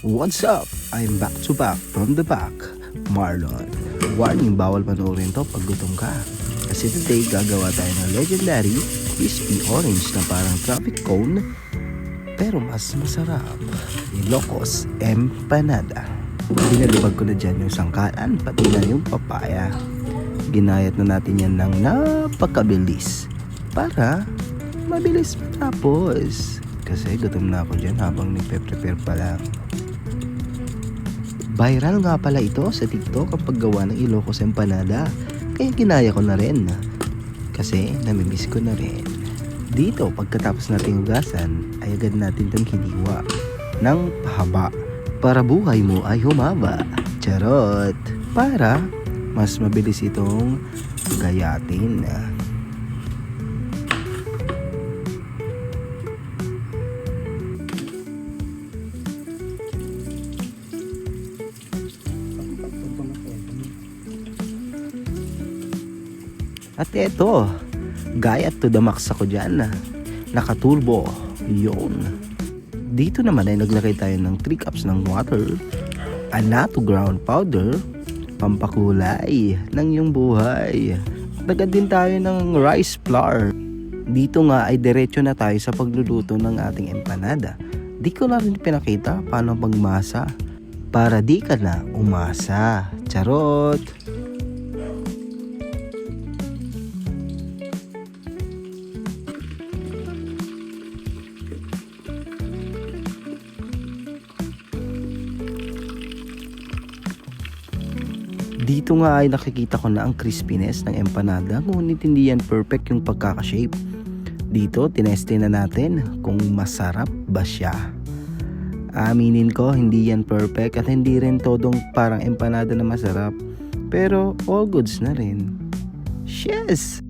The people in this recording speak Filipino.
What's up? I'm back to back from the back, Marlon. Warning, bawal panoorin to pag gutom ka. Kasi today, gagawa tayo ng legendary crispy orange na parang traffic cone, pero mas masarap. Ilocos Empanada. Binalibag ko na dyan yung sangkalan, pati na yung papaya. Ginayat na natin yan ng napakabilis para mabilis matapos. Kasi gutom na ako dyan habang nagpe-prepare pa lang. Viral nga pala ito sa TikTok ang paggawa ng Ilocos Empanada. Kaya ginaya ko na rin. Kasi namimiss ko na rin. Dito, pagkatapos nating hugasan, ay agad natin itong hiniwa ng pahaba para buhay mo ay humaba. Charot! Para mas mabilis itong gayatin. At eto, gayat to the max ako dyan. Nakaturbo. Yun. Dito naman ay naglagay tayo ng 3 cups ng water, annatto ground powder, pampakulay ng iyong buhay. Dagad din tayo ng rice flour. Dito nga ay diretso na tayo sa pagluluto ng ating empanada. Di ko na rin pinakita paano magmasa para di ka na umasa. Charot! Dito nga ay nakikita ko na ang crispiness ng empanada, ngunit hindi yan perfect yung pagkakashape. Dito, tineste na natin kung masarap ba siya. Aminin ko, hindi yan perfect at hindi rin todong parang empanada na masarap. Pero all goods na rin. Yes!